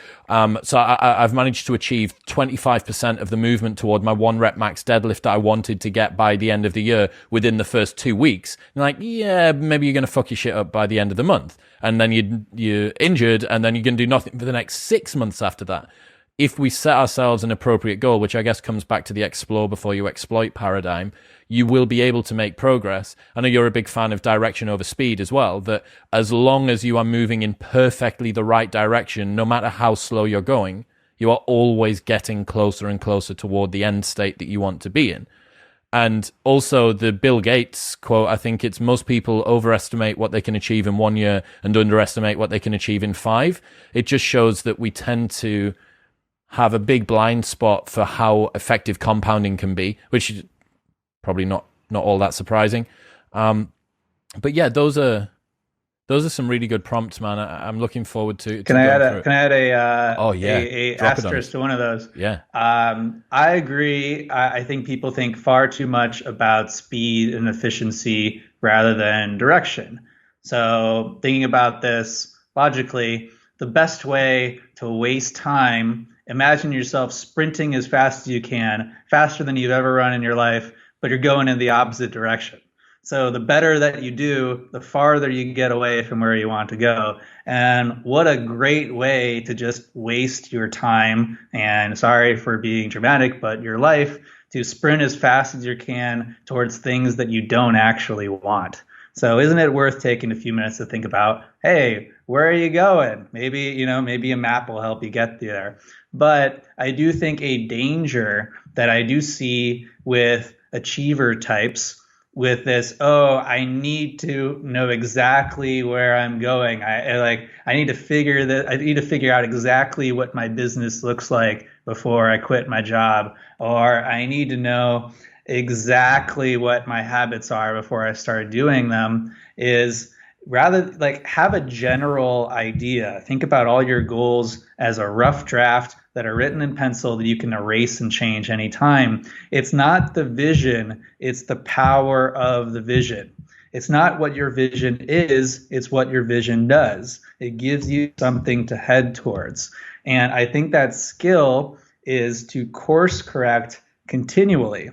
so I've managed to achieve 25% of the movement toward my 1 rep max deadlift that I wanted to get by the end of the year within the first 2 weeks. And like, yeah, maybe you're going to fuck your shit up by the end of the month. And then you're injured, and then you're going to do nothing for the next 6 months after that. If we set ourselves an appropriate goal, which I guess comes back to the explore before you exploit paradigm, you will be able to make progress. I know you're a big fan of direction over speed as well, that as long as you are moving in perfectly the right direction, no matter how slow you're going, you are always getting closer and closer toward the end state that you want to be in. And also the Bill Gates quote, I think it's most people overestimate what they can achieve in 1 year and underestimate what they can achieve in 5. It just shows that we tend to have a big blind spot for how effective compounding can be, which is probably not all that surprising. But yeah, those are some really good prompts, man. I'm looking forward to. Can I add a Drop asterisk to one of those? Yeah. I agree. I think people think far too much about speed and efficiency rather than direction. So thinking about this logically, the best way to waste time, imagine yourself sprinting as fast as you can, faster than you've ever run in your life, but you're going in the opposite direction. So the better that you do, the farther you get away from where you want to go. And what a great way to just waste your time, and sorry for being dramatic, but your life, to sprint as fast as you can towards things that you don't actually want. So isn't it worth taking a few minutes to think about, hey, where are you going? Maybe a map will help you get there. But I do think a danger that I do see with achiever types with this, I need to know exactly where I'm going. I need to figure out exactly what my business looks like before I quit my job, or I need to know exactly what my habits are before I start doing them, is rather like have a general idea. Think about all your goals as a rough draft that are written in pencil that you can erase and change anytime. It's not the vision, it's the power of the vision. It's not what your vision is, it's what your vision does. It gives you something to head towards. And I think that skill is to course correct continually.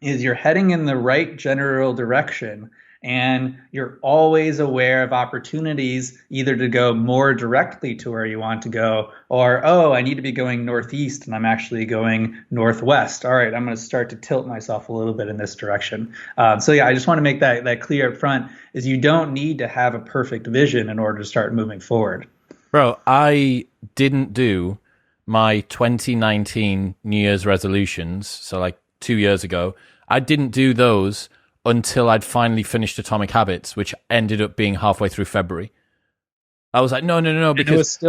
Is you're heading in the right general direction and you're always aware of opportunities either to go more directly to where you want to go, or, oh, I need to be going northeast and I'm actually going northwest. All right, I'm going to start to tilt myself a little bit in this direction. So yeah, I just want to make that clear up front, is you don't need to have a perfect vision in order to start moving forward. Bro, I didn't do my 2019 New Year's resolutions, so like 2 years ago. I didn't do those until I'd finally finished Atomic Habits, which ended up being halfway through February. I was like, no, because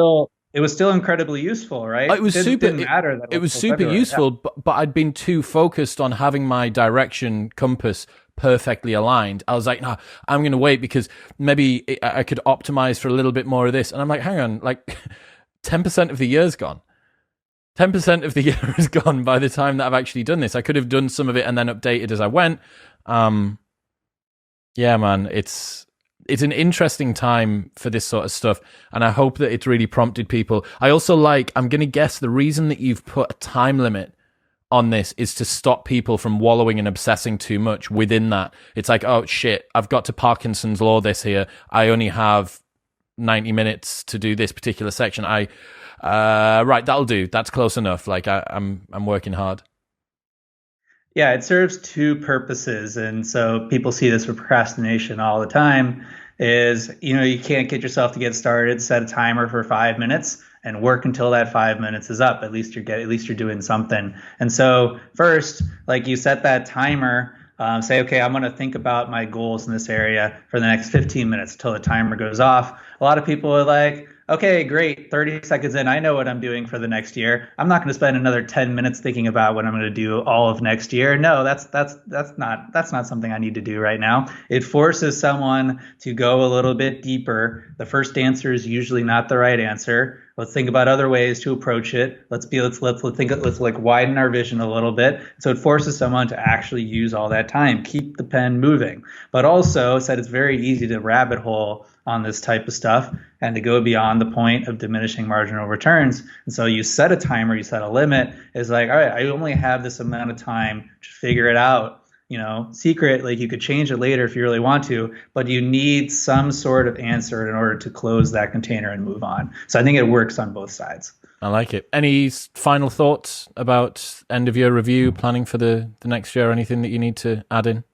it was still incredibly useful, right? It was didn't matter that it was super February. useful, but I'd been too focused on having my direction compass perfectly aligned. I was like, no, I'm going to wait because maybe I could optimize for a little bit more of this. And I'm like, hang on, like 10% of the year's gone. 10% of the year is gone by the time that I've actually done this. I could have done some of it and then updated as I went. Yeah, man, it's an interesting time for this sort of stuff, and I hope that it's really prompted people. I also I'm going to guess the reason that you've put a time limit on this is to stop people from wallowing and obsessing too much within that. It's like, oh shit, I've got to Parkinson's law this here. I only have 90 minutes to do this particular section. Right, that'll do. That's close enough. Like I'm working hard. Yeah, it serves two purposes. And so people see this with procrastination all the time is, you can't get yourself to get started, set a timer for 5 minutes and work until that 5 minutes is up. At least you're doing something. And so first, like you set that timer, say, okay, I'm going to think about my goals in this area for the next 15 minutes until the timer goes off. A lot of people are like, okay, great. 30 seconds in, I know what I'm doing for the next year. I'm not going to spend another 10 minutes thinking about what I'm going to do all of next year. No, that's not something I need to do right now. It forces someone to go a little bit deeper. The first answer is usually not the right answer. Let's think about other ways to approach it. Let's like widen our vision a little bit. So it forces someone to actually use all that time, keep the pen moving. But also said it's very easy to rabbit hole on this type of stuff and to go beyond the point of diminishing marginal returns. And so you set a timer, you set a limit. It's like, all right, I only have this amount of time to figure it out. Secret, like you could change it later if you really want to, but you need some sort of answer in order to close that container and move on. So I think it works on both sides. I like it. Any final thoughts about end of year review, planning for the next year, anything that you need to add in?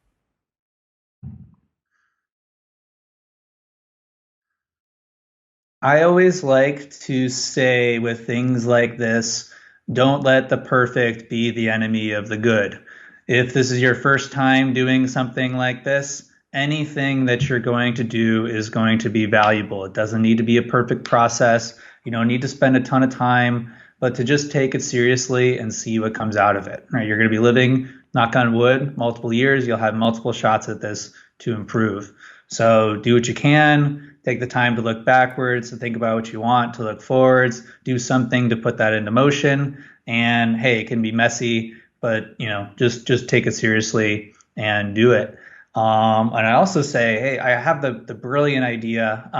I always like to say with things like this, don't let the perfect be the enemy of the good. If this is your first time doing something like this, anything that you're going to do is going to be valuable. It doesn't need to be a perfect process. You don't need to spend a ton of time, but to just take it seriously and see what comes out of it. Right? You're going to be living, knock on wood, multiple years. You'll have multiple shots at this to improve. So do what you can. Take the time to look backwards, to think about what you want, to look forwards, do something to put that into motion. And hey, it can be messy, but just take it seriously and do it. And I also say, hey, I have the brilliant idea.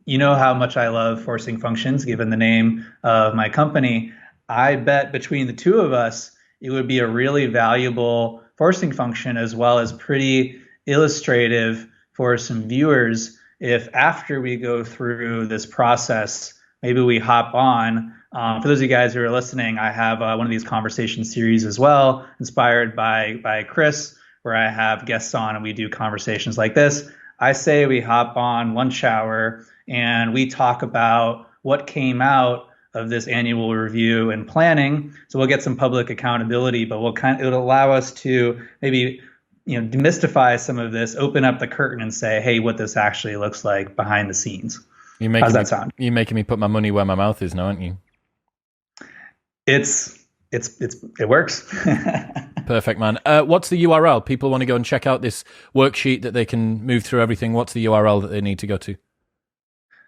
You know how much I love forcing functions, given the name of my company. I bet between the two of us, it would be a really valuable forcing function as well as pretty illustrative for some viewers if after we go through this process, maybe we hop on. For those of you guys who are listening, I have one of these conversation series as well, inspired by Chris, where I have guests on and we do conversations like this. I say we hop on lunch hour and we talk about what came out of this annual review and planning. So we'll get some public accountability, but it'll allow us to maybe demystify some of this, open up the curtain and say, hey, what this actually looks like behind the scenes. How's that sound? You're making me put my money where my mouth is now, aren't you? It works. Perfect, man. What's the URL? People want to go and check out this worksheet that they can move through everything. What's the URL that they need to go to?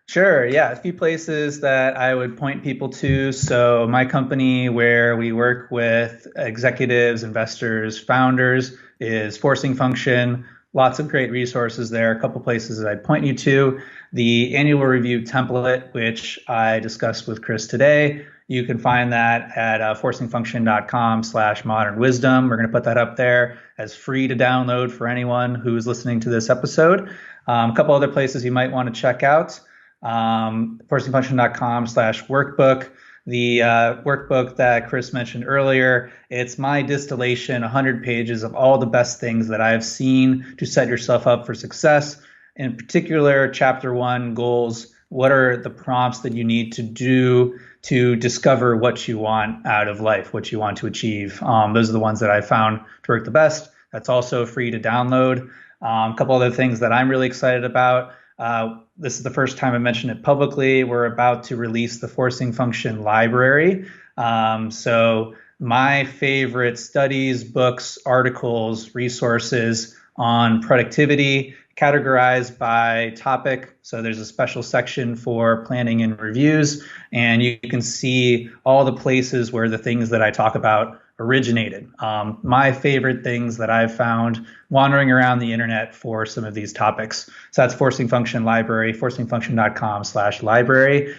Sure. Yeah. A few places that I would point people to. So, my company, where we work with executives, investors, founders, is Forcing Function. Lots of great resources there. A couple places that I'd point you to. The annual review template, which I discussed with Chris today. You can find that at forcingfunction.com/modern wisdom. We're going to put that up there as free to download for anyone who's listening to this episode. A couple other places you might want to check out. Forcingfunction.com/workbook. The workbook that Chris mentioned earlier, it's my distillation, 100 pages of all the best things that I've seen to set yourself up for success. In particular, chapter 1, goals. What are the prompts that you need to do to discover what you want out of life, what you want to achieve? Those are the ones that I found to work the best. That's also free to download. A couple other things that I'm really excited about. This is the first time I mentioned it publicly. We're about to release the Forcing Function library. So my favorite studies, books, articles, resources on productivity, categorized by topic. So there's a special section for planning and reviews, and you can see all the places where the things that I talk about originated. My favorite things that I've found wandering around the internet for some of these topics. So that's Forcing Function Library, forcingfunction.com/library.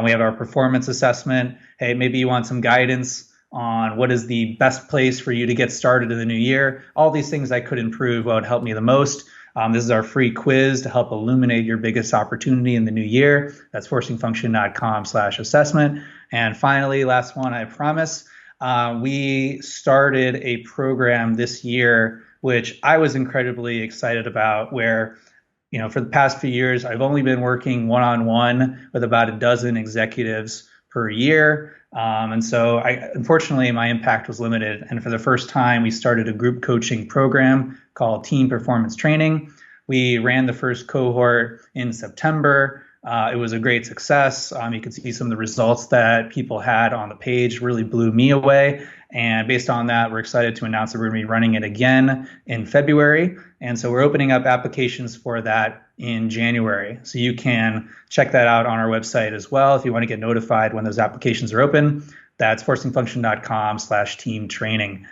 We have our performance assessment. Hey, maybe you want some guidance on what is the best place for you to get started in the new year. All these things I could improve, what would help me the most. This is our free quiz to help illuminate your biggest opportunity in the new year. That's forcingfunction.com/assessment. And finally, last one, I promise. We started a program this year, which I was incredibly excited about, where, for the past few years, I've only been working one-on-one with about a dozen executives per year. And so unfortunately, my impact was limited. And for the first time, we started a group coaching program called Team Performance Training. We ran the first cohort in September. It was a great success. You can see some of the results that people had on the page really blew me away. And based on that, we're excited to announce that we're going to be running it again in February. And so we're opening up applications for that in January. So you can check that out on our website as well if you want to get notified when those applications are open. That's forcingfunction.com/team training.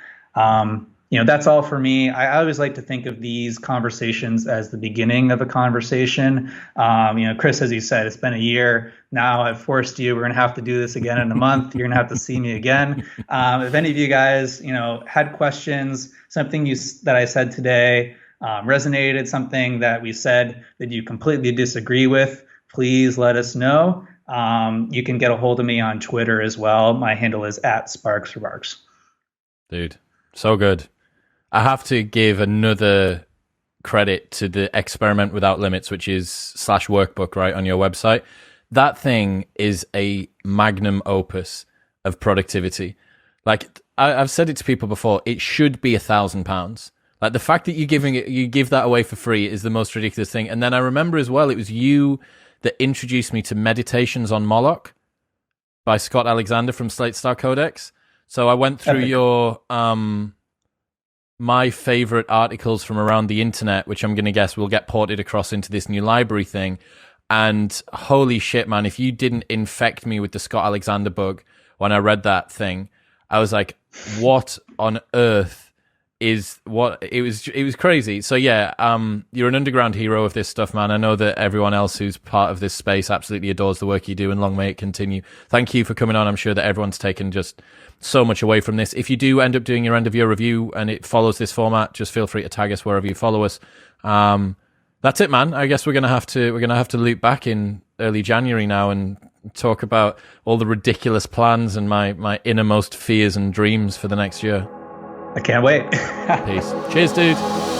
That's all for me. I always like to think of these conversations as the beginning of a conversation. Chris, as you said, it's been a year. Now I've forced you. We're going to have to do this again in a month. You're going to have to see me again. If any of you guys, had questions, something that I said today resonated, something that we said that you completely disagree with, please let us know. You can get a hold of me on Twitter as well. My handle is @SparksForBarks. Dude, so good. I have to give another credit to the Experiment Without Limits, which is /workbook, right, on your website. That thing is a magnum opus of productivity. Like, I've said it to people before, it should be £1,000. Like, the fact that you give that away for free is the most ridiculous thing. And then I remember as well, it was you that introduced me to Meditations on Moloch by Scott Alexander from Slate Star Codex. So I went through your my favorite articles from around the internet, which I'm going to guess will get ported across into this new library thing. And holy shit, man, if you didn't infect me with the Scott Alexander bug when I read that thing, I was like, what on earth is what? It was crazy. So yeah, you're an underground hero of this stuff, man. I know that everyone else who's part of this space absolutely adores the work you do, and long may it continue. Thank you for coming on. I'm sure that everyone's taken just so much away from this. If you do end up doing your end of year review and it follows this format, just feel free to tag us wherever you follow us. That's it, man. I guess we're gonna have to loop back in early January now and talk about all the ridiculous plans and my innermost fears and dreams for the next year. I can't wait. Peace. Cheers, dude.